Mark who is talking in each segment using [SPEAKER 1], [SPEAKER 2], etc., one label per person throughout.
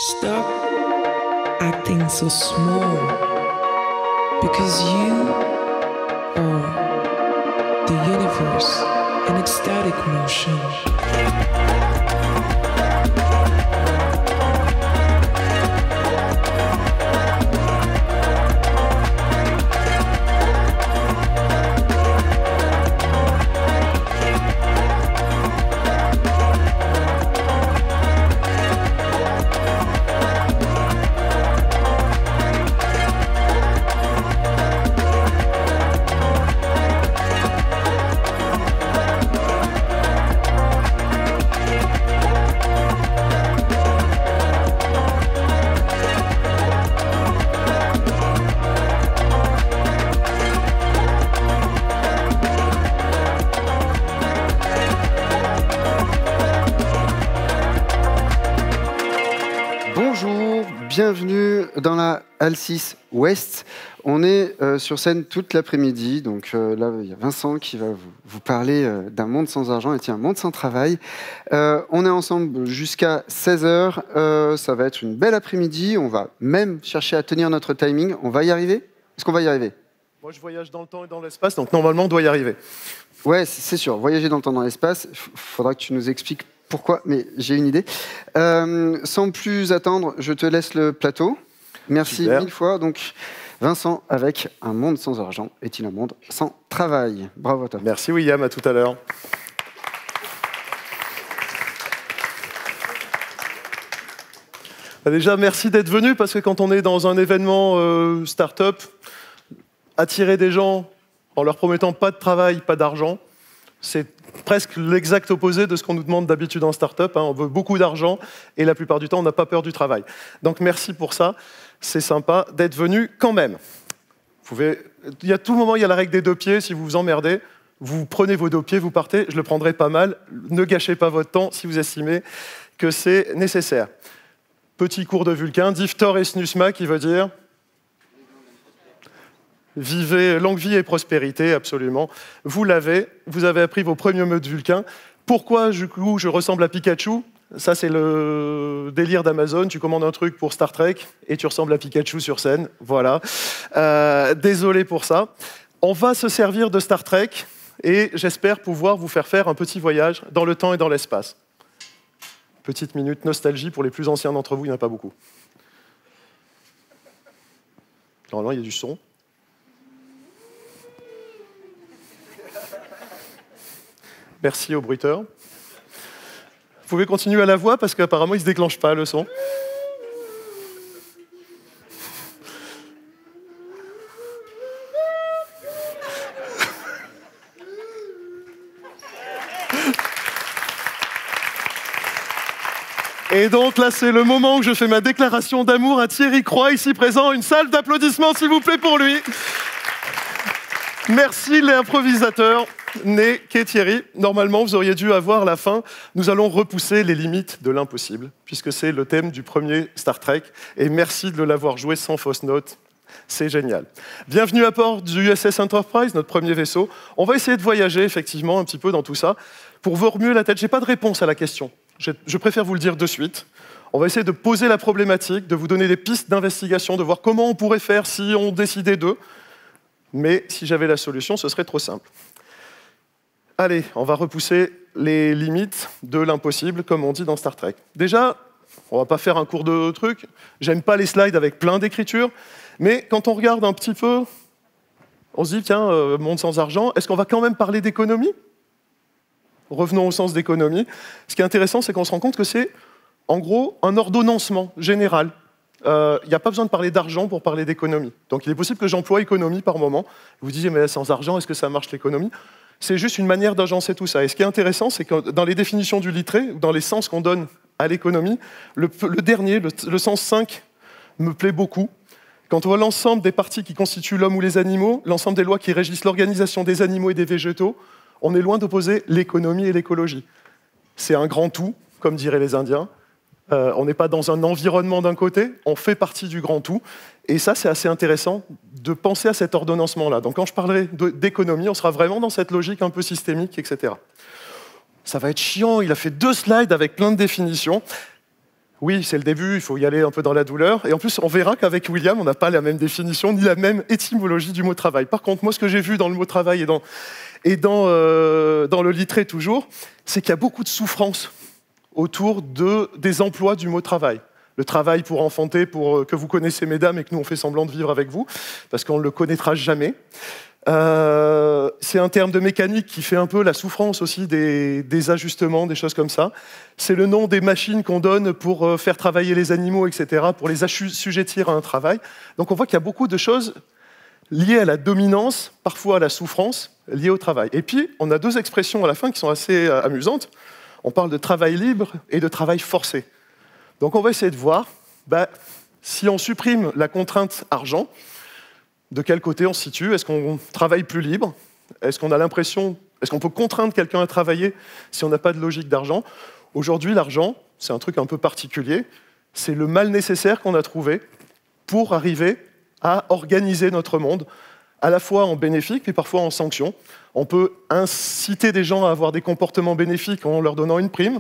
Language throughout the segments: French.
[SPEAKER 1] Stop acting so small, because you are the universe in ecstatic motion.
[SPEAKER 2] Bienvenue dans la Halle 6 Ouest. On est sur scène toute l'après-midi. Donc là, il y a Vincent qui va vous parler d'un monde sans argent et un monde sans travail. On est ensemble jusqu'à 16h. Ça va être une belle après-midi. On va même chercher à tenir notre timing. On va y arriver? Est-ce qu'on va y arriver?
[SPEAKER 3] Moi, je voyage dans le temps et dans l'espace, donc normalement, on doit y arriver.
[SPEAKER 2] Ouais, c'est sûr. Voyager dans le temps et dans l'espace, il faudra que tu nous expliques pourquoi, mais j'ai une idée. Sans plus attendre, je te laisse le plateau. Merci
[SPEAKER 3] Super.
[SPEAKER 2] Mille fois. Donc, Vincent, avec un monde sans argent, est-il un monde sans travail? Bravo à toi.
[SPEAKER 3] Merci William, à tout à l'heure. Déjà, merci d'être venu, parce que quand on est dans un événement start-up, attirer des gens en leur promettant pas de travail, pas d'argent, c'est presque l'exact opposé de ce qu'on nous demande d'habitude en start-up. On veut beaucoup d'argent et la plupart du temps, on n'a pas peur du travail. Donc merci pour ça. C'est sympa d'être venu quand même. Il y a tout moment, il y a la règle des 2 pieds. Si vous vous emmerdez, vous prenez vos 2 pieds, vous partez. Je le prendrai pas mal. Ne gâchez pas votre temps si vous estimez que c'est nécessaire. Petit cours de Vulcain, Diftor et Snusma, qui veut dire... Vivez longue vie et prospérité, absolument. Vous avez appris vos premiers mots de Vulcain. Pourquoi, du coup, je ressemble à Pikachu? Ça, c'est le délire d'Amazon. Tu commandes un truc pour Star Trek et tu ressembles à Pikachu sur scène. Voilà. Désolé pour ça. On va se servir de Star Trek et j'espère pouvoir vous faire un petit voyage dans le temps et dans l'espace. Petite minute nostalgie pour les plus anciens d'entre vous, il n'y en a pas beaucoup. Normalement, il y a du son. Merci au bruiteur. Vous pouvez continuer à la voix parce qu'apparemment il ne se déclenche pas le son. Et donc là c'est le moment où je fais ma déclaration d'amour à Thierry Croix, ici présent. Une salle d'applaudissements s'il vous plaît pour lui. Merci l'improvisateur né qu'est Thierry. Normalement, vous auriez dû avoir la fin. Nous allons repousser les limites de l'impossible, puisque c'est le thème du premier Star Trek. Et merci de l'avoir joué sans fausse note. C'est génial. Bienvenue à bord du USS Enterprise, notre premier vaisseau. On va essayer de voyager, effectivement, un petit peu dans tout ça. Pour vous remuer la tête, je n'ai pas de réponse à la question. Je préfère vous le dire de suite. On va essayer de poser la problématique, de vous donner des pistes d'investigation, de voir comment on pourrait faire si on décidait d'eux. Mais si j'avais la solution, ce serait trop simple. Allez, on va repousser les limites de l'impossible, comme on dit dans Star Trek. Déjà, on va pas faire un cours de trucs. J'aime pas les slides avec plein d'écriture. Mais quand on regarde un petit peu, on se dit, tiens, monde sans argent, est-ce qu'on va quand même parler d'économie? Revenons au sens d'économie. Ce qui est intéressant, c'est qu'on se rend compte que c'est, en gros, un ordonnancement général. Il n'y a pas besoin de parler d'argent pour parler d'économie. Donc il est possible que j'emploie économie par moment. Vous disiez, mais sans argent, est-ce que ça marche l'économie? C'est juste une manière d'agencer tout ça. Et ce qui est intéressant, c'est que dans les définitions du littré, dans les sens qu'on donne à l'économie, le dernier, le sens 5, me plaît beaucoup. Quand on voit l'ensemble des parties qui constituent l'homme ou les animaux, l'ensemble des lois qui régissent l'organisation des animaux et des végétaux, on est loin d'opposer l'économie et l'écologie. C'est un grand tout, comme diraient les Indiens. On n'est pas dans un environnement d'un côté, on fait partie du grand tout. Et ça, c'est assez intéressant de penser à cet ordonnancement-là. Donc quand je parlerai d'économie, on sera vraiment dans cette logique un peu systémique, etc. Ça va être chiant, il a fait 2 slides avec plein de définitions. Oui, c'est le début, il faut y aller un peu dans la douleur. Et en plus, on verra qu'avec William, on n'a pas la même définition ni la même étymologie du mot travail. Par contre, moi, ce que j'ai vu dans le mot travail et dans le littré toujours, c'est qu'il y a beaucoup de souffrance autour des emplois du mot travail. Le travail pour enfanter, que vous connaissez, mesdames, et que nous, on fait semblant de vivre avec vous, parce qu'on ne le connaîtra jamais. C'est un terme de mécanique qui fait un peu la souffrance aussi des ajustements, des choses comme ça. C'est le nom des machines qu'on donne pour faire travailler les animaux, etc., pour les assujettir à un travail. Donc on voit qu'il y a beaucoup de choses liées à la dominance, parfois à la souffrance, liées au travail. Et puis, on a deux expressions à la fin qui sont assez amusantes. On parle de travail libre et de travail forcé. Donc on va essayer de voir, si on supprime la contrainte argent, de quel côté on se situe? Est-ce qu'on travaille plus libre? Est-ce qu'on peut contraindre quelqu'un à travailler si on n'a pas de logique d'argent? Aujourd'hui, l'argent, c'est un truc un peu particulier. C'est le mal nécessaire qu'on a trouvé pour arriver à organiser notre monde, à la fois en bénéfique, puis parfois en sanction. On peut inciter des gens à avoir des comportements bénéfiques en leur donnant une prime.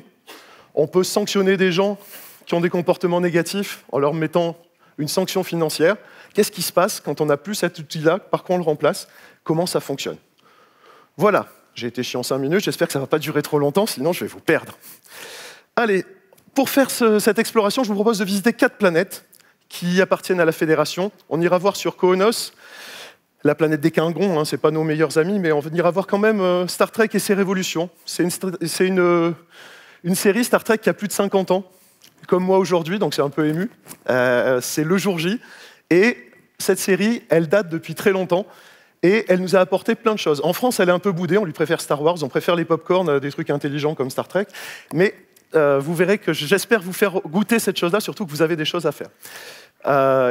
[SPEAKER 3] On peut sanctionner des gens qui ont des comportements négatifs en leur mettant une sanction financière. Qu'est-ce qui se passe quand on n'a plus cet outil-là? Par quoi on le remplace? Comment ça fonctionne? Voilà, j'ai été chiant 5 minutes, j'espère que ça ne va pas durer trop longtemps, sinon je vais vous perdre. Allez, pour faire cette exploration, je vous propose de visiter 4 planètes qui appartiennent à la Fédération. On ira voir sur Konos, la planète des Klingons, ce n'est pas nos meilleurs amis, mais on ira voir quand même Star Trek et ses révolutions. C'est une série Star Trek qui a plus de 50 ans, comme moi aujourd'hui, donc c'est un peu ému. C'est le jour J. Et cette série, elle date depuis très longtemps et elle nous a apporté plein de choses. En France, elle est un peu boudée, on lui préfère Star Wars, on préfère les pop-corn, des trucs intelligents comme Star Trek. Mais vous verrez que j'espère vous faire goûter cette chose-là, surtout que vous avez des choses à faire.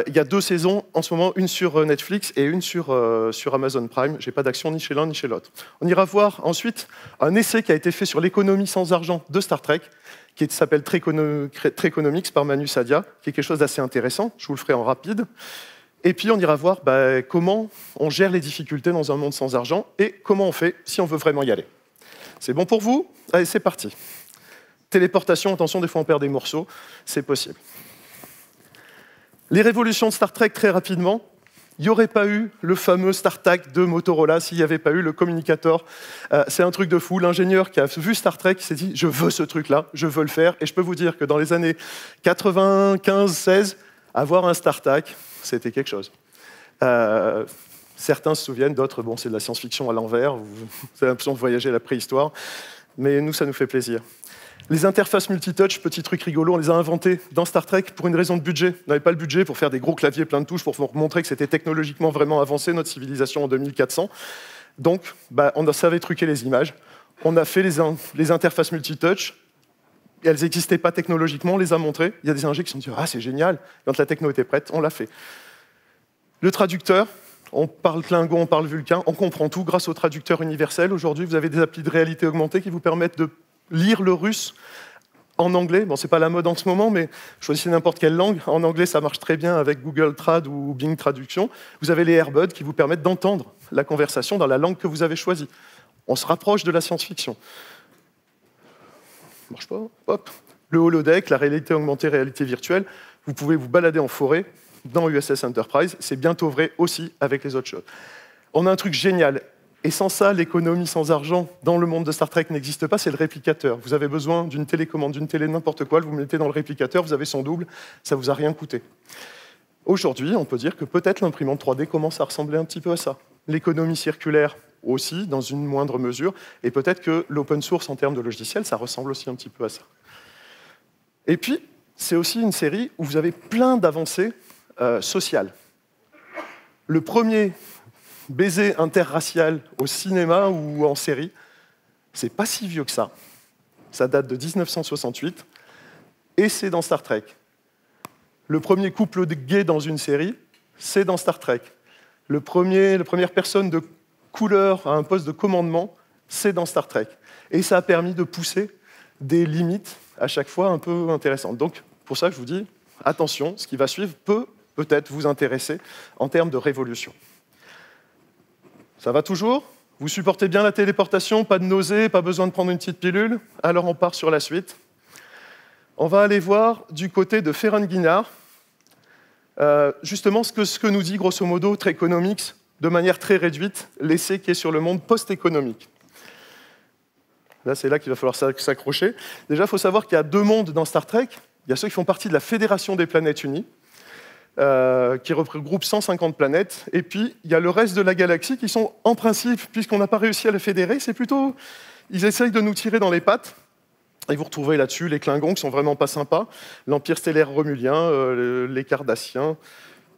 [SPEAKER 3] Il y a 2 saisons en ce moment, une sur Netflix et une sur Amazon Prime. Je n'ai pas d'action ni chez l'un ni chez l'autre. On ira voir ensuite un essai qui a été fait sur l'économie sans argent de Star Trek, qui s'appelle Trekonomics par Manu Sadia, qui est quelque chose d'assez intéressant. Je vous le ferai en rapide. Et puis, on ira voir comment on gère les difficultés dans un monde sans argent et comment on fait si on veut vraiment y aller. C'est bon pour vous? Allez, c'est parti. Téléportation, attention, des fois on perd des morceaux, c'est possible. Les révolutions de Star Trek, très rapidement. Il n'y aurait pas eu le fameux StarTAC de Motorola s'il n'y avait pas eu le communicator. C'est un truc de fou. L'ingénieur qui a vu Star Trek s'est dit « je veux ce truc-là, je veux le faire ». Et je peux vous dire que dans les années 95-16, avoir un StarTAC, c'était quelque chose. Certains se souviennent, d'autres, bon, c'est de la science-fiction à l'envers, vous avez l'impression de voyager à la préhistoire, mais nous, ça nous fait plaisir. Les interfaces multitouch, petit truc rigolo, on les a inventés dans Star Trek pour une raison de budget. On n'avait pas le budget pour faire des gros claviers plein de touches, pour vous montrer que c'était technologiquement vraiment avancé, notre civilisation en 2400. Donc, on savait truquer les images. On a fait les interfaces multitouch. Elles n'existaient pas technologiquement, on les a montrées. Il y a des ingénieurs qui se sont dit « Ah, c'est génial !» Quand la techno était prête, on l'a fait. Le traducteur, on parle Klingon, on parle Vulcain, on comprend tout grâce au traducteur universel. Aujourd'hui, vous avez des applis de réalité augmentée qui vous permettent de lire le russe en anglais. Bon, c'est pas la mode en ce moment, mais choisissez n'importe quelle langue. En anglais, ça marche très bien avec Google Trad ou Bing Traduction. Vous avez les AirBuds qui vous permettent d'entendre la conversation dans la langue que vous avez choisie. On se rapproche de la science-fiction. Ça marche pas? Hop. Le holodeck, la réalité augmentée, réalité virtuelle. Vous pouvez vous balader en forêt dans USS Enterprise. C'est bientôt vrai aussi avec les autres choses. On a un truc génial. Et sans ça, l'économie sans argent dans le monde de Star Trek n'existe pas, c'est le réplicateur. Vous avez besoin d'une télécommande, d'une télé, n'importe quoi, vous mettez dans le réplicateur, vous avez son double, ça ne vous a rien coûté. Aujourd'hui, on peut dire que peut-être l'imprimante 3D commence à ressembler un petit peu à ça. L'économie circulaire aussi, dans une moindre mesure, et peut-être que l'open source en termes de logiciel, ça ressemble aussi un petit peu à ça. Et puis, c'est aussi une série où vous avez plein d'avancées sociales. Le premier baiser interracial au cinéma ou en série, c'est pas si vieux que ça. Ça date de 1968 et c'est dans Star Trek. Le premier couple de gays dans une série, c'est dans Star Trek. La première personne de couleur à un poste de commandement, c'est dans Star Trek. Et ça a permis de pousser des limites à chaque fois un peu intéressantes. Donc, pour ça, je vous dis, attention, ce qui va suivre peut peut-être vous intéresser en termes de révolution. Ça va toujours? Vous supportez bien la téléportation? Pas de nausée? Pas besoin de prendre une petite pilule? Alors on part sur la suite. On va aller voir du côté de Ferenczi, justement ce que nous dit grosso modo Trekonomics, de manière très réduite, l'essai qui est sur le monde post-économique. Là, c'est là qu'il va falloir s'accrocher. Déjà, il faut savoir qu'il y a deux mondes dans Star Trek. Il y a ceux qui font partie de la Fédération des planètes unies, qui regroupe 150 planètes, et puis il y a le reste de la galaxie qui sont, en principe, puisqu'on n'a pas réussi à les fédérer, c'est plutôt... Ils essayent de nous tirer dans les pattes. Et vous retrouvez là-dessus les Klingons qui sont vraiment pas sympas, l'Empire stellaire romulien, les Cardassiens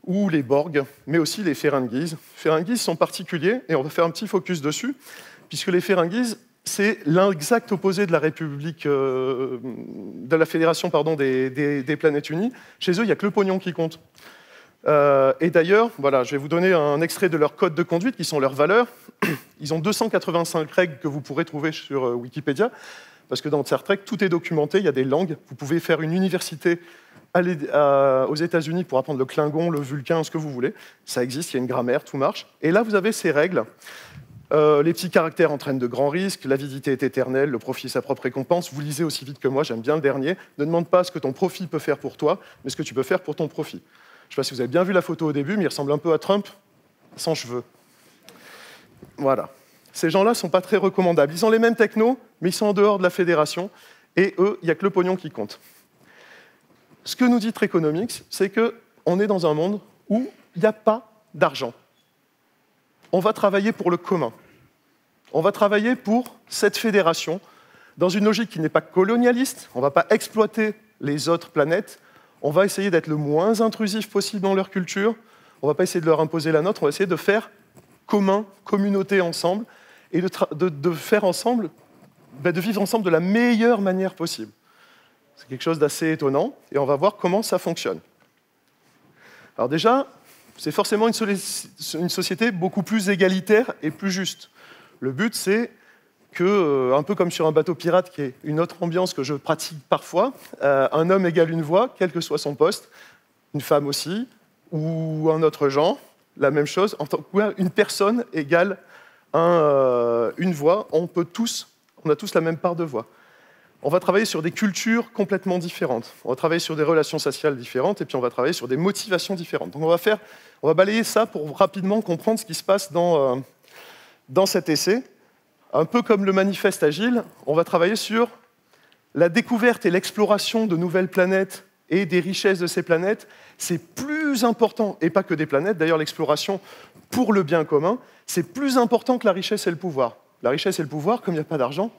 [SPEAKER 3] ou les Borg, mais aussi les Ferengis. Ferengis sont particuliers, et on va faire un petit focus dessus, puisque les Ferengis, c'est l'exact opposé de la République, de la Fédération des planètes unies. Chez eux, il n'y a que le pognon qui compte. Et d'ailleurs, voilà, je vais vous donner un extrait de leur code de conduite, qui sont leurs valeurs. Ils ont 285 règles que vous pourrez trouver sur Wikipédia, parce que dans Star Trek, tout est documenté, il y a des langues. Vous pouvez faire une université aux États-Unis pour apprendre le Klingon, le Vulcain, ce que vous voulez. Ça existe, il y a une grammaire, tout marche. Et là, vous avez ces règles. Les petits caractères entraînent de grands risques, l'avidité est éternelle, le profit est sa propre récompense. Vous lisez aussi vite que moi, j'aime bien le dernier. Ne demande pas ce que ton profit peut faire pour toi, mais ce que tu peux faire pour ton profit. Je ne sais pas si vous avez bien vu la photo au début, mais il ressemble un peu à Trump, sans cheveux. Voilà. Ces gens-là ne sont pas très recommandables. Ils ont les mêmes technos, mais ils sont en dehors de la fédération. Et eux, il n'y a que le pognon qui compte. Ce que nous dit Trekonomics, c'est qu'on est dans un monde où il n'y a pas d'argent. On va travailler pour le commun. On va travailler pour cette fédération, dans une logique qui n'est pas colonialiste. On ne va pas exploiter les autres planètes. On va essayer d'être le moins intrusif possible dans leur culture. On ne va pas essayer de leur imposer la nôtre. On va essayer de faire commun, communauté ensemble, et de faire ensemble, de vivre ensemble de la meilleure manière possible. C'est quelque chose d'assez étonnant, et on va voir comment ça fonctionne. Alors déjà, c'est forcément une société beaucoup plus égalitaire et plus juste. Le but, c'est que, un peu comme sur un bateau pirate, qui est une autre ambiance que je pratique parfois, un homme égale une voix, quel que soit son poste, une femme aussi, ou un autre genre, la même chose, une personne égale une voix, on a tous la même part de voix. On va travailler sur des cultures complètement différentes, on va travailler sur des relations sociales différentes, et puis on va travailler sur des motivations différentes. Donc on va balayer ça pour rapidement comprendre ce qui se passe dans cet essai. Un peu comme le manifeste agile, on va travailler sur la découverte et l'exploration de nouvelles planètes et des richesses de ces planètes. C'est plus important, et pas que des planètes, d'ailleurs l'exploration pour le bien commun, c'est plus important que la richesse et le pouvoir. La richesse et le pouvoir, comme il n'y a pas d'argent,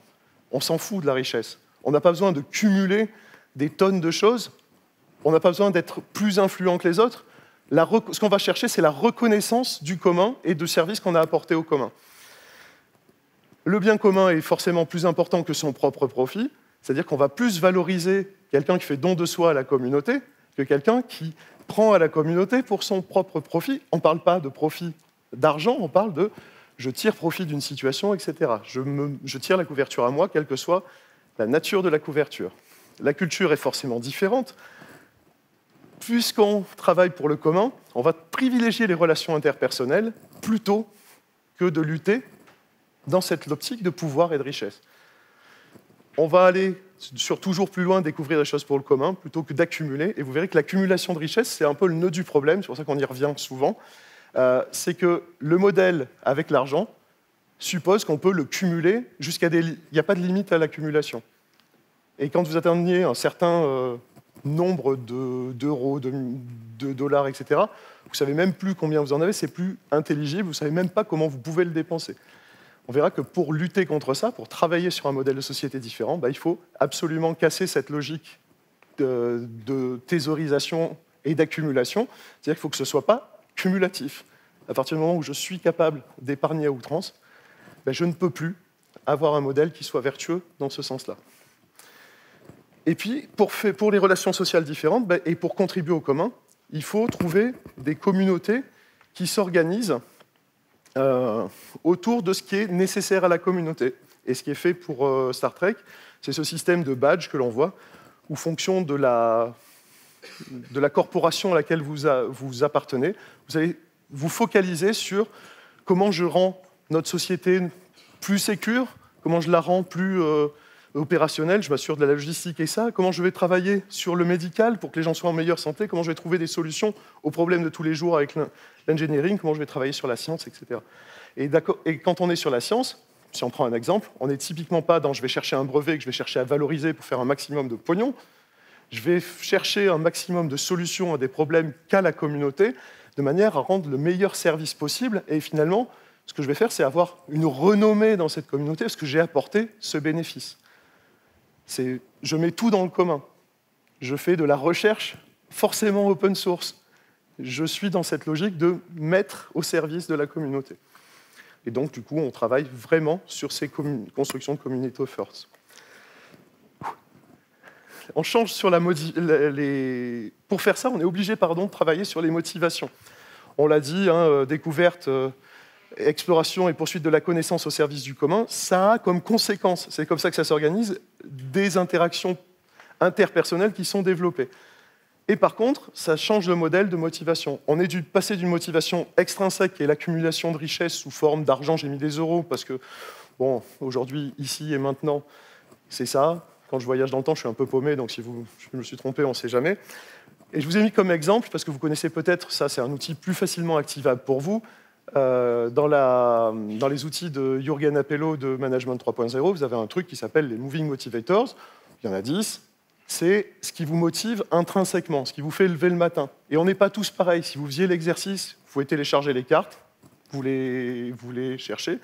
[SPEAKER 3] on s'en fout de la richesse. On n'a pas besoin de cumuler des tonnes de choses, on n'a pas besoin d'être plus influent que les autres. Ce qu'on va chercher, c'est la reconnaissance du commun et du service qu'on a apporté au commun. Le bien commun est forcément plus important que son propre profit, c'est-à-dire qu'on va plus valoriser quelqu'un qui fait don de soi à la communauté que quelqu'un qui prend à la communauté pour son propre profit. On ne parle pas de profit d'argent, on parle de je tire profit d'une situation, etc. Je tire la couverture à moi, quelle que soit la nature de la couverture. La culture est forcément différente. Puisqu'on travaille pour le commun, on va privilégier les relations interpersonnelles plutôt que de lutter dans cette optique de pouvoir et de richesse. On va aller sur toujours plus loin, découvrir des choses pour le commun, plutôt que d'accumuler. Et vous verrez que l'accumulation de richesse, c'est un peu le nœud du problème, c'est pour ça qu'on y revient souvent. C'est que le modèle avec l'argent suppose qu'on peut le cumuler jusqu'à des... Il n'y a pas de limite à l'accumulation. Et quand vous atteignez un certain nombre d'euros, de dollars, etc., vous ne savez même plus combien vous en avez, c'est plus intelligible, vous ne savez même pas comment vous pouvez le dépenser. On verra que pour lutter contre ça, pour travailler sur un modèle de société différent, il faut absolument casser cette logique de thésaurisation et d'accumulation. C'est-à-dire qu'il faut que ce ne soit pas cumulatif. À partir du moment où je suis capable d'épargner à outrance, je ne peux plus avoir un modèle qui soit vertueux dans ce sens-là. Et puis, pour les relations sociales différentes, et pour contribuer au commun, il faut trouver des communautés qui s'organisent autour de ce qui est nécessaire à la communauté. Et ce qui est fait pour Star Trek, c'est ce système de badge que l'on voit, où, fonction de la corporation à laquelle vous appartenez, vous allez vous focaliser sur comment je rends notre société plus sécure, comment je la rends plus opérationnel, je m'assure de la logistique et ça. Comment je vais travailler sur le médical pour que les gens soient en meilleure santé. Comment je vais trouver des solutions aux problèmes de tous les jours avec l'engineering. Comment je vais travailler sur la science, etc. Et quand on est sur la science, si on prend un exemple, on n'est typiquement pas dans je vais chercher un brevet que je vais chercher à valoriser pour faire un maximum de pognon. Je vais chercher un maximum de solutions à des problèmes qu'a la communauté de manière à rendre le meilleur service possible. Et finalement, ce que je vais faire, c'est avoir une renommée dans cette communauté parce que j'ai apporté ce bénéfice. Je mets tout dans le commun. Je fais de la recherche forcément open source. Je suis dans cette logique de mettre au service de la communauté. Et donc, du coup, on travaille vraiment sur ces constructions de community first. On change sur Pour faire ça, on est obligé de travailler sur les motivations. On l'a dit, découverte, exploration et poursuite de la connaissance au service du commun, ça a comme conséquence, c'est comme ça que ça s'organise, des interactions interpersonnelles qui sont développées. Et par contre, ça change le modèle de motivation. On est passé d'une motivation extrinsèque, qui est l'accumulation de richesses sous forme d'argent, j'ai mis des euros, parce que, bon, aujourd'hui, ici et maintenant, c'est ça. Quand je voyage dans le temps, je suis un peu paumé, donc si je me suis trompé, on ne sait jamais. Et je vous ai mis comme exemple, parce que vous connaissez peut-être, ça c'est un outil plus facilement activable pour vous, dans les outils de Jürgen Appelo de Management 3.0, vous avez un truc qui s'appelle les Moving Motivators. Il y en a 10. C'est ce qui vous motive intrinsèquement, ce qui vous fait lever le matin. Et on n'est pas tous pareils. Si vous faisiez l'exercice, vous pouvez télécharger les cartes, vous les cherchez,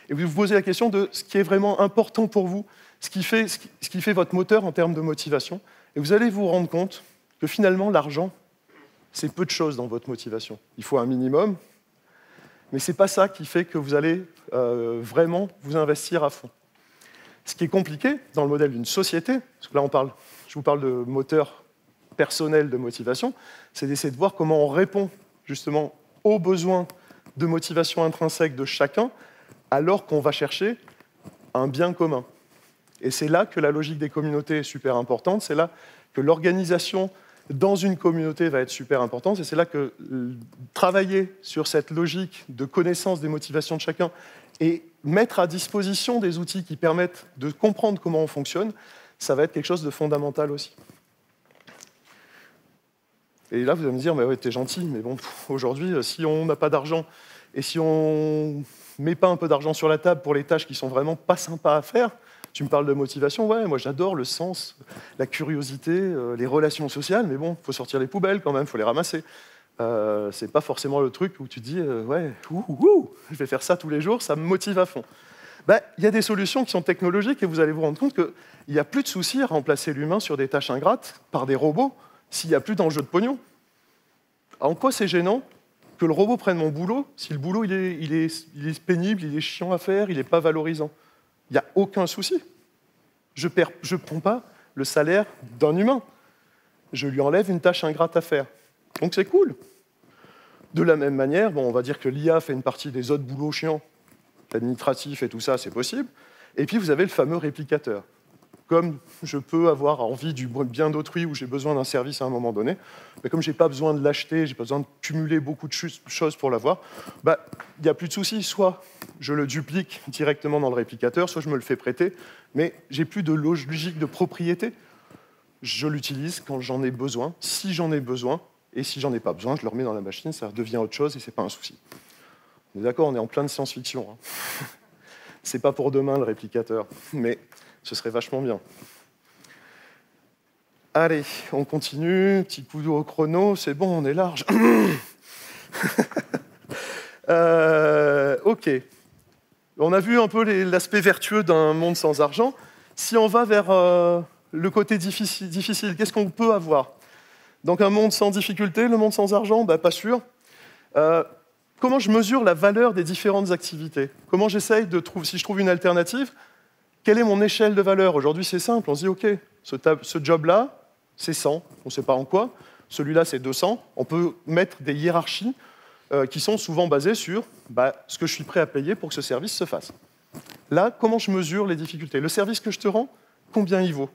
[SPEAKER 3] et vous vous posez la question de ce qui est vraiment important pour vous, ce qui fait votre moteur en termes de motivation. Et vous allez vous rendre compte que finalement, l'argent, c'est peu de choses dans votre motivation. Il faut un minimum, mais ce n'est pas ça qui fait que vous allez vraiment vous investir à fond. Ce qui est compliqué dans le modèle d'une société, parce que là je vous parle de moteur personnel de motivation, c'est d'essayer de voir comment on répond justement aux besoins de motivation intrinsèque de chacun, alors qu'on va chercher un bien commun. Et c'est là que la logique des communautés est super importante, c'est là que l'organisation dans une communauté va être super importante, et c'est là que travailler sur cette logique de connaissance des motivations de chacun et mettre à disposition des outils qui permettent de comprendre comment on fonctionne, ça va être quelque chose de fondamental aussi. Et là, vous allez me dire, mais ouais, t'es gentil, mais bon, aujourd'hui, si on n'a pas d'argent et si on ne met pas un peu d'argent sur la table pour les tâches qui sont vraiment pas sympas à faire, tu me parles de motivation, ouais, moi j'adore le sens, la curiosité, les relations sociales, mais bon, il faut sortir les poubelles quand même, il faut les ramasser. C'est pas forcément le truc où tu te dis, ouais, je vais faire ça tous les jours, ça me motive à fond. Il y a des solutions qui sont technologiques et vous allez vous rendre compte qu'il n'y a plus de souci à remplacer l'humain sur des tâches ingrates par des robots s'il n'y a plus d'enjeu de pognon. En quoi c'est gênant que le robot prenne mon boulot si le boulot il est pénible, il est chiant à faire, il n'est pas valorisant? Il n'y a aucun souci. Je ne prends pas le salaire d'un humain. Je lui enlève une tâche ingrate à faire. Donc c'est cool. De la même manière, bon, on va dire que l'IA fait une partie des autres boulots chiants, l'administratif et tout ça, c'est possible. Et puis vous avez le fameux réplicateur. Comme je peux avoir envie du bien d'autrui ou j'ai besoin d'un service à un moment donné, mais comme je n'ai pas besoin de l'acheter, je n'ai pas besoin de cumuler beaucoup de choses pour l'avoir, il n'y a plus de souci. Soit je le duplique directement dans le réplicateur, soit je me le fais prêter, mais je n'ai plus de logique de propriété. Je l'utilise quand j'en ai besoin, si j'en ai besoin, et si j'en ai pas besoin, je le remets dans la machine, ça devient autre chose et ce n'est pas un souci. On est d'accord, on est en plein de science-fiction. Hein. C'est pas pour demain le réplicateur, mais ce serait vachement bien. Allez, on continue. Petit coup au chrono, c'est bon, on est large. Ok. On a vu un peu l'aspect vertueux d'un monde sans argent. Si on va vers le côté difficile, qu'est-ce qu'on peut avoir? Donc un monde sans difficulté, le monde sans argent, pas sûr. Comment je mesure la valeur des différentes activités? Comment j'essaye de trouver, si je trouve une alternative, quelle est mon échelle de valeur? Aujourd'hui, c'est simple. On se dit, OK, ce job-là, c'est 100. On ne sait pas en quoi. Celui-là, c'est 200. On peut mettre des hiérarchies qui sont souvent basées sur ce que je suis prêt à payer pour que ce service se fasse. Là, comment je mesure les difficultés? Le service que je te rends, combien il vaut?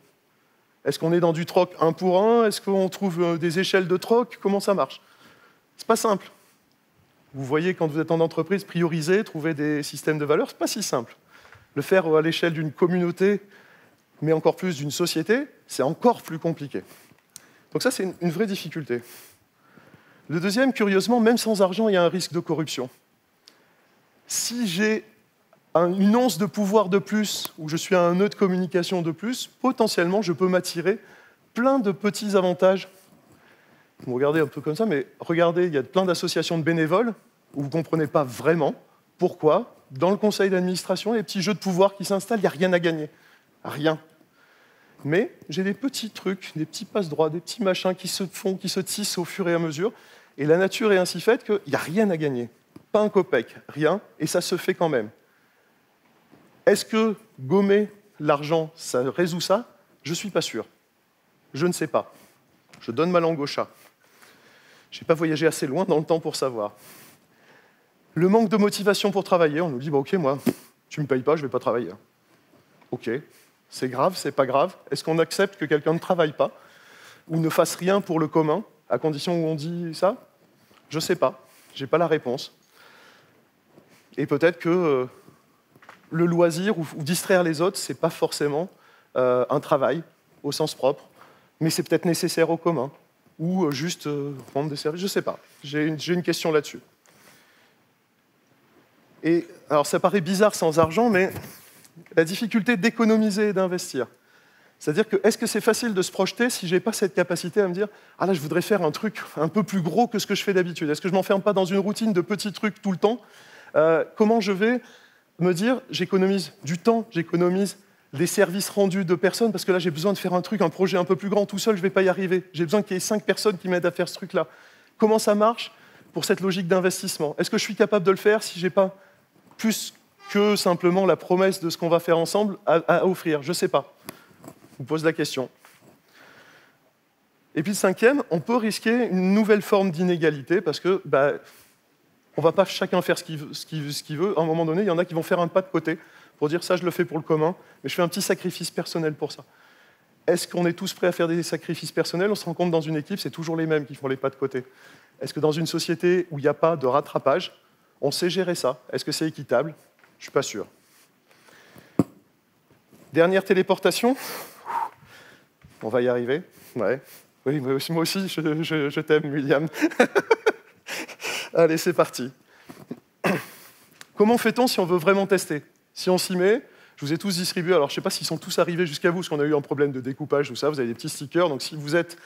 [SPEAKER 3] Est-ce qu'on est dans du troc 1 pour 1? Est-ce qu'on trouve des échelles de troc? Comment ça marche? C'est pas simple. Vous voyez, quand vous êtes en entreprise, prioriser, trouver des systèmes de valeur, c'est pas si simple. Le faire à l'échelle d'une communauté, mais encore plus d'une société, c'est encore plus compliqué. Donc ça, c'est une vraie difficulté. Le deuxième, curieusement, même sans argent, il y a un risque de corruption. Si j'ai une once de pouvoir de plus, ou je suis à un nœud de communication de plus, potentiellement, je peux m'attirer plein de petits avantages. Vous me regardez un peu comme ça, mais regardez, il y a plein d'associations de bénévoles où vous ne comprenez pas vraiment pourquoi, dans le conseil d'administration, les petits jeux de pouvoir qui s'installent, il n'y a rien à gagner. Rien. Mais j'ai des petits trucs, des petits passe-droits, des petits machins qui se font, qui se tissent au fur et à mesure, et la nature est ainsi faite qu'il n'y a rien à gagner. Pas un copec, rien, et ça se fait quand même. Est-ce que gommer l'argent, ça résout ça? Je ne suis pas sûr. Je ne sais pas. Je donne ma langue au chat. Je n'ai pas voyagé assez loin dans le temps pour savoir. Le manque de motivation pour travailler, on nous dit bah, « Ok, moi, tu ne me payes pas, je ne vais pas travailler. » Ok, c'est grave, c'est pas grave. Est-ce qu'on accepte que quelqu'un ne travaille pas ou ne fasse rien pour le commun, à condition où on dit ça? Je ne sais pas, je n'ai pas la réponse. Et peut-être que le loisir ou distraire les autres, ce n'est pas forcément un travail au sens propre, mais c'est peut-être nécessaire au commun, ou juste rendre des services, je ne sais pas. J'ai une question là-dessus. Et alors ça paraît bizarre sans argent, mais la difficulté d'économiser et d'investir. C'est-à-dire que est-ce que c'est facile de se projeter si je n'ai pas cette capacité à me dire « Ah là, je voudrais faire un truc un peu plus gros que ce que je fais d'habitude. Est-ce que je ne m'enferme pas dans une routine de petits trucs tout le temps ? Comment je vais me dire « J'économise du temps, j'économise des services rendus de personnes, parce que là, j'ai besoin de faire un truc, un projet un peu plus grand. Tout seul, je ne vais pas y arriver. J'ai besoin qu'il y ait 5 personnes qui m'aident à faire ce truc-là. » Comment ça marche pour cette logique d'investissement? Est-ce que je suis capable de le faire si je n'ai pas plus que simplement la promesse de ce qu'on va faire ensemble à offrir? Je ne sais pas. Je vous pose la question. Et puis le cinquième, on peut risquer une nouvelle forme d'inégalité parce que on ne va pas chacun faire ce qu'il veut. À un moment donné, il y en a qui vont faire un pas de côté pour dire ça, je le fais pour le commun, mais je fais un petit sacrifice personnel pour ça. Est-ce qu'on est tous prêts à faire des sacrifices personnels? On se rend compte dans une équipe, c'est toujours les mêmes qui font les pas de côté. Est-ce que dans une société où il n'y a pas de rattrapage, on sait gérer ça? Est-ce que c'est équitable? Je ne suis pas sûr. Dernière téléportation. On va y arriver. Ouais. Oui, moi aussi, je t'aime, William. Allez, c'est parti. Comment fait-on si on veut vraiment tester? Si on s'y met, je vous ai tous distribué, alors je ne sais pas s'ils sont tous arrivés jusqu'à vous, parce qu'on a eu un problème de découpage, tout ça, vous avez des petits stickers, donc si vous êtes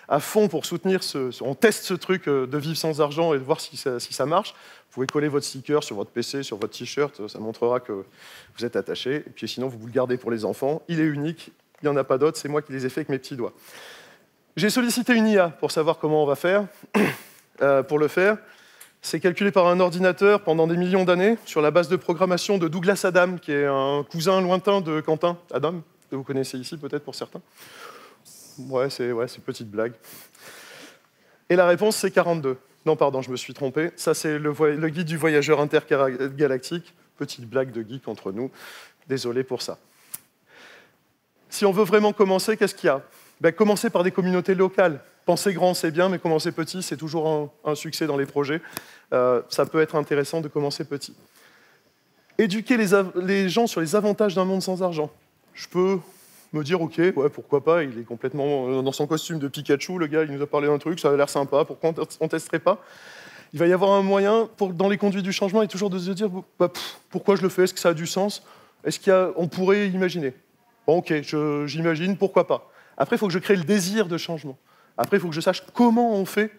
[SPEAKER 3] à fond pour soutenir on teste ce truc de vivre sans argent et de voir si ça marche, vous pouvez coller votre sticker sur votre PC, sur votre t-shirt, ça montrera que vous êtes attaché, et puis sinon vous le gardez pour les enfants, il est unique, il n'y en a pas d'autres, c'est moi qui les ai fait avec mes petits doigts. J'ai sollicité une IA pour savoir comment on va faire. Pour le faire, c'est calculé par un ordinateur pendant des millions d'années sur la base de programmation de Douglas Adam, qui est un cousin lointain de Quentin Adam, que vous connaissez ici peut-être pour certains. Ouais, c'est une petite blague. Et la réponse, c'est 42. Non, pardon, je me suis trompé. Ça, c'est le guide du voyageur intergalactique. Petite blague de geek entre nous. Désolé pour ça. Si on veut vraiment commencer, qu'est-ce qu'il y a? Commencer par des communautés locales. Penser grand, c'est bien, mais commencer petit, c'est toujours un succès dans les projets. Ça peut être intéressant de commencer petit. Éduquer les gens sur les avantages d'un monde sans argent. Je peux me dire, ok, ouais, pourquoi pas, il est complètement dans son costume de Pikachu, le gars, il nous a parlé d'un truc, ça a l'air sympa, pourquoi on ne testerait pas? Il va y avoir un moyen, dans les conduites du changement, et toujours de se dire, pourquoi je le fais? Est-ce que ça a du sens? Est-ce qu'on pourrait imaginer? Bon, ok, j'imagine, pourquoi pas? Après, il faut que je crée le désir de changement. Après, il faut que je sache comment on fait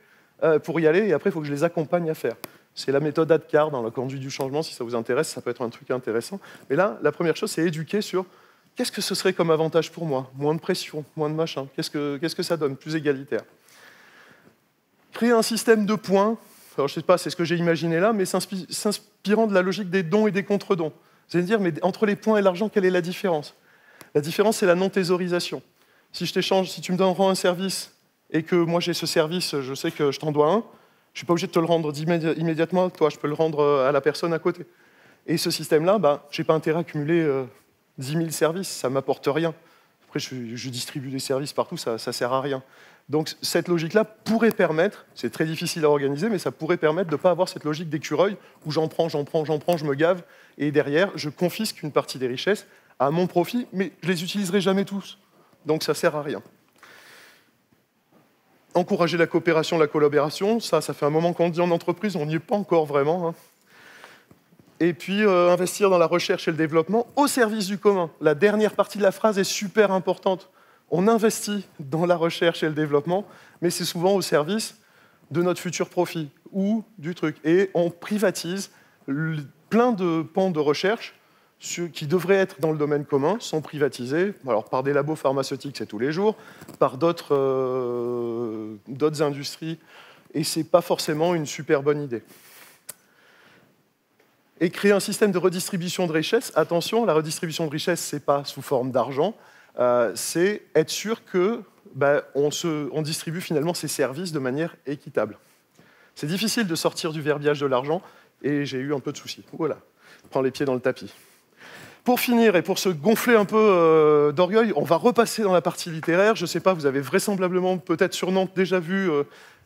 [SPEAKER 3] pour y aller, et après, il faut que je les accompagne à faire. C'est la méthode ADKAR dans la conduite du changement, si ça vous intéresse, ça peut être un truc intéressant. Mais là, la première chose, c'est éduquer sur qu'est-ce que ce serait comme avantage pour moi? Moins de pression, moins de machin. Qu'est-ce que ça donne? Plus égalitaire. Créer un système de points. Alors, je ne sais pas, c'est ce que j'ai imaginé là, mais s'inspirant de la logique des dons et des contre-dons. Vous allez me dire, mais entre les points et l'argent, quelle est la différence? La différence, c'est la non-thésaurisation. Si je t'échange, si tu me rends un service et que moi j'ai ce service, je sais que je t'en dois un, je ne suis pas obligé de te le rendre immédiatement, toi, je peux le rendre à la personne à côté. Et ce système-là, je n'ai pas intérêt à cumuler 10 000 services, ça ne m'apporte rien. Après, je distribue des services partout, ça ne sert à rien. Donc cette logique-là pourrait permettre, c'est très difficile à organiser, mais ça pourrait permettre de ne pas avoir cette logique d'écureuil où j'en prends, je me gave, et derrière, je confisque une partie des richesses à mon profit, mais je les utiliserai jamais tous. Donc ça sert à rien. Encourager la coopération, la collaboration, ça fait un moment qu'on le dit en entreprise, on n'y est pas encore vraiment. Hein. Et puis investir dans la recherche et le développement au service du commun. La dernière partie de la phrase est super importante. On investit dans la recherche et le développement, mais c'est souvent au service de notre futur profit ou du truc. Et on privatise plein de pans de recherche qui devraient être dans le domaine commun, sont privatisés. Alors, par des labos pharmaceutiques, c'est tous les jours, par d'autres industries, et ce n'est pas forcément une super bonne idée. Et créer un système de redistribution de richesse. Attention, la redistribution de richesse, ce n'est pas sous forme d'argent, c'est être sûr que on distribue finalement ces services de manière équitable. C'est difficile de sortir du verbiage de l'argent, et j'ai eu un peu de soucis. Voilà, je prends les pieds dans le tapis. Pour finir, et pour se gonfler un peu d'orgueil, on va repasser dans la partie littéraire. Je ne sais pas, vous avez vraisemblablement, peut-être sur Nantes, déjà vu,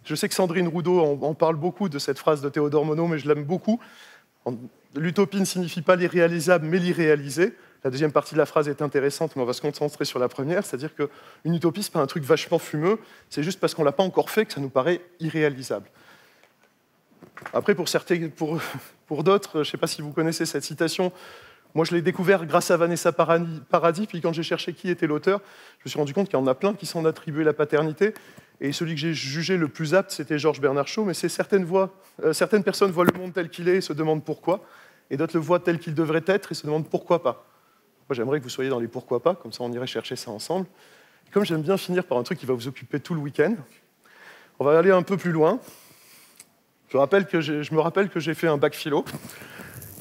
[SPEAKER 3] je sais que Sandrine Roudot en parle beaucoup de cette phrase de Théodore Monod, mais je l'aime beaucoup. L'utopie ne signifie pas l'irréalisable, mais l'irréalisé. La deuxième partie de la phrase est intéressante, mais on va se concentrer sur la première, c'est-à-dire qu'une utopie, ce n'est pas un truc vachement fumeux, c'est juste parce qu'on ne l'a pas encore fait que ça nous paraît irréalisable. Après, pour d'autres, je ne sais pas si vous connaissez cette citation, moi je l'ai découvert grâce à Vanessa Paradis, puis quand j'ai cherché qui était l'auteur, je me suis rendu compte qu'il y en a plein qui s'en attribuaient la paternité, et celui que j'ai jugé le plus apte, c'était Georges Bernard Shaw, mais c'est certaines personnes voient le monde tel qu'il est et se demandent pourquoi, et d'autres le voient tel qu'il devrait être et se demandent pourquoi pas. Moi j'aimerais que vous soyez dans les pourquoi pas, comme ça on irait chercher ça ensemble. Et comme j'aime bien finir par un truc qui va vous occuper tout le week-end, on va aller un peu plus loin. Je me rappelle que j'ai fait un bac philo.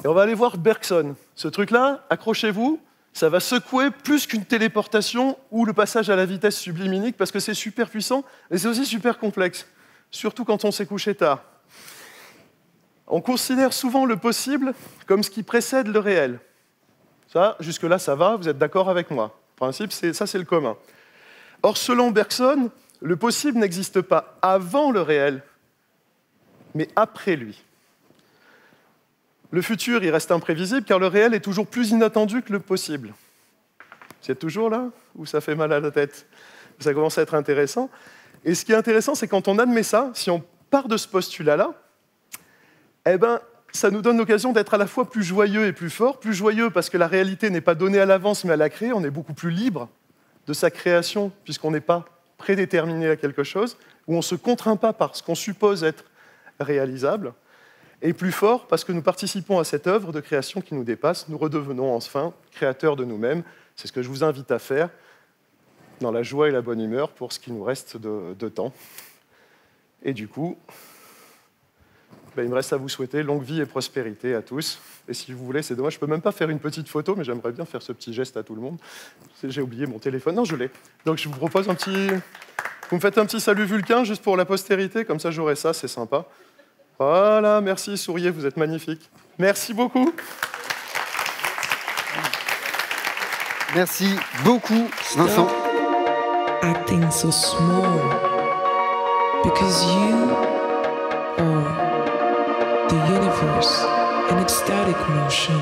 [SPEAKER 3] Et on va aller voir Bergson. Ce truc-là, accrochez-vous, ça va secouer plus qu'une téléportation ou le passage à la vitesse sublimique, parce que c'est super puissant, et c'est aussi super complexe, surtout quand on s'est couché tard. On considère souvent le possible comme ce qui précède le réel. Ça, jusque-là, ça va, vous êtes d'accord avec moi. Le principe, ça, c'est le commun. Or, selon Bergson, le possible n'existe pas avant le réel, mais après lui. Le futur, il reste imprévisible, car le réel est toujours plus inattendu que le possible. Vous êtes toujours là, ou ça fait mal à la tête? Ça commence à être intéressant. Et ce qui est intéressant, c'est quand on admet ça, si on part de ce postulat-là, eh ben, ça nous donne l'occasion d'être à la fois plus joyeux et plus fort. Plus joyeux parce que la réalité n'est pas donnée à l'avance, mais à la créer. On est beaucoup plus libre de sa création, puisqu'on n'est pas prédéterminé à quelque chose, où on ne se contraint pas par ce qu'on suppose être réalisable. Et plus fort parce que nous participons à cette œuvre de création qui nous dépasse, nous redevenons enfin créateurs de nous-mêmes. C'est ce que je vous invite à faire dans la joie et la bonne humeur pour ce qui nous reste de temps. Et du coup, il me reste à vous souhaiter longue vie et prospérité à tous. Et si vous voulez, c'est dommage, je ne peux même pas faire une petite photo, mais j'aimerais bien faire ce petit geste à tout le monde. J'ai oublié mon téléphone. Non, je l'ai. Donc je vous propose un petit... Vous me faites un petit salut vulcain juste pour la postérité, comme ça j'aurai ça, c'est sympa. Voilà, merci, souriez, vous êtes magnifiques. Merci beaucoup.
[SPEAKER 2] Merci beaucoup, Vincent.
[SPEAKER 1] Acting so small because you are the universe in ecstatic motion.